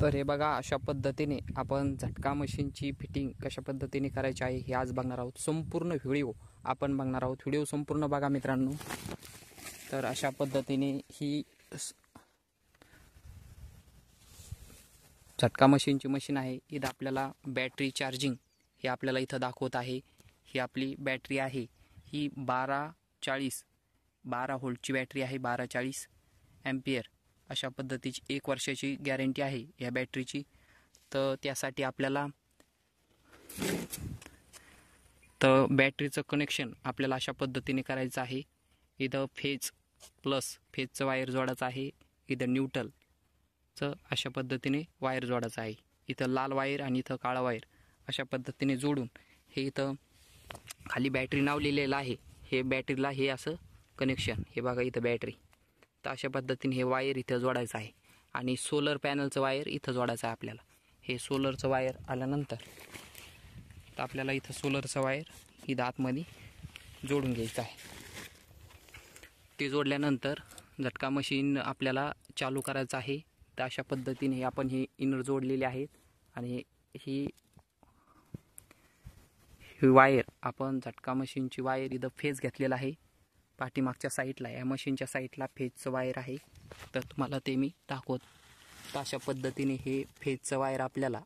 तर हे बघा, अशा पद्धतीने आपण झटका मशीनची फिटिंग कशा पद्धतीने करायची आहे हे आज बघणार आहोत। संपूर्ण व्हिडिओ आपण बघणार आहोत। व्हिडिओ संपूर्ण बघा मित्रांनो। तर अशा पद्धतीने ही झटका मशीनची मशीन आहे। इथं आपल्याला बॅटरी चार्जिंग हे आपल्याला इथं दाखवत आहे। ही आपली बॅटरी आहे, ही 12 व्होल्टची बॅटरी आहे। 1240 एम्पियर अशा पद्धतीची 1 वर्षाची गॅरंटी आहे या बॅटरीची। तर त्यासाठी आपल्याला बॅटरीचं कनेक्शन आपल्याला अशा पद्धतीने करायचं आहे। इथं फेजचं वायर जोडायचं आहे। इथं न्यूट्रलचं अशा पद्धतीने वायर जोडायचं आहे। इथं लाल वायर आणि इथं काळा वायर अशा पद्धतीने जोडून हे इथं खाली बॅटरी नाव लिहिलेलं आहे। हे बॅटरीला हे असं कनेक्शन, हे बघा इथं बॅटरी। तर अशा पद्धतीने हे वायर इथं जोडायचं आहे आणि सोलर पॅनलचं वायर इथं जोडायचं आहे आपल्याला। हे सोलरचं वायर आल्यानंतर तर आपल्याला इथं सोलरचं वायर इथं आतमध्ये जोडून घ्यायचं आहे। ते जोडल्यानंतर झटका मशीन आपल्याला चालू करायचं आहे। तर अशा पद्धतीने आपण हे इनर जोडलेले आहेत आणि ही वायर आपण झटका मशीनची वायर इथं फेज घेतलेला आहे। पाठीमागच्या साईडला या मशीनच्या साईडला फेजचं वायर आहे। तर तुम्हाला ते मी दाखवत। तर अशा पद्धतीने हे फेजचं वायर आपल्याला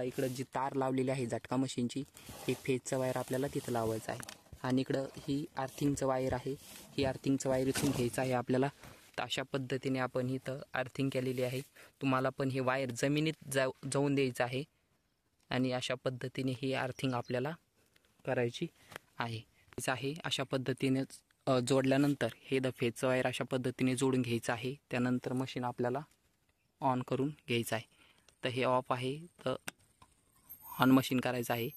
इकडं जी तार लावलेली आहे झटका मशीनची, हे फेजचं वायर आपल्याला तिथं लावायचं आहे। आणि इकडं ही अर्थिंगचं वायर आहे, ही अर्थिंगचं वायर इथून घ्यायचं आहे आपल्याला। तर अशा पद्धतीने आपण इथं अर्थिंग केलेली आहे। तुम्हाला पण हे वायर जमिनीत जाऊन द्यायचं आहे आणि अशा पद्धतीने ही अर्थिंग आपल्याला करायची आहे। अशा पद्धतीनेच जोडल्यानंतर हे फेजचं वायर अशा पद्धतीने जोडून घ्यायचं आहे। त्यानंतर मशीन आपल्याला ऑन करून घ्यायचं आहे। तर हे ऑफ आहे, तर ऑन मशीन करायचं आहे।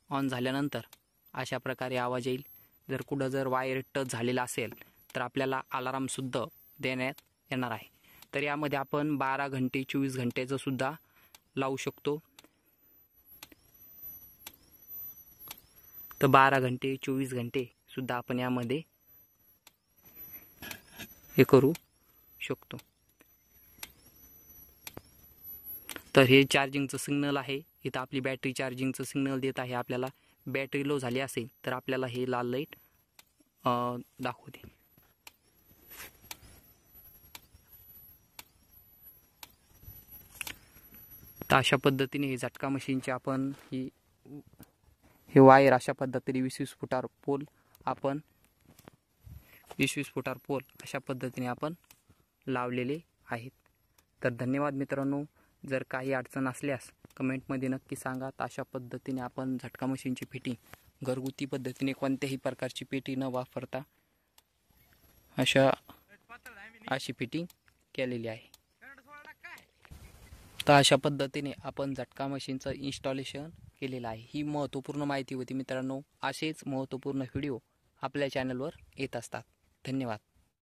ऑन झाल्यानंतर अशा प्रकारे आवाज येईल। जर वायर टच झालेला असेल तर आपल्याला अलारामसुद्धा देण्यात येणार आहे। तर यामध्ये आपण 12 घंटे 24 घंटेचं सुद्धा लावू शकतो। तर 12 घंटे 24 घंटे सुद्धा आपण यामध्ये हे करू शकतो। तर हे चार्जिंगचं सिग्नल आहे। इथं आपली बॅटरी चार्जिंगचं सिग्नल देत आहे आपल्याला। बॅटरी लो झाली असेल तर आपल्याला हे लाल लाईट दाखवते। तर अशा पद्धतीने हे झटका मशीनचे आपण हे वायर अशा पद्धतीने 20-20 फुटावर पोल आपण 20-20 फुटावर पोल अशा पद्धतीने आपण लावलेले आहेत। तर धन्यवाद मित्रांनो। जर काही अडचण असल्यास कमेंटमध्ये नक्की सांगा। तर अशा पद्धतीने आपण झटका मशीनची फिटिंग घरगुती पद्धतीने कोणत्याही प्रकारची पेटी न वापरता अशी फिटिंग केलेली आहे। तर अशा पद्धतीने आपण झटका मशीनचं इन्स्टॉलेशन केलेलं आहे। ही महत्त्वपूर्ण माहिती होती मित्रांनो। असेच महत्त्वपूर्ण व्हिडिओ आपल्या चॅनलवर येत असतात। धन्यवाद।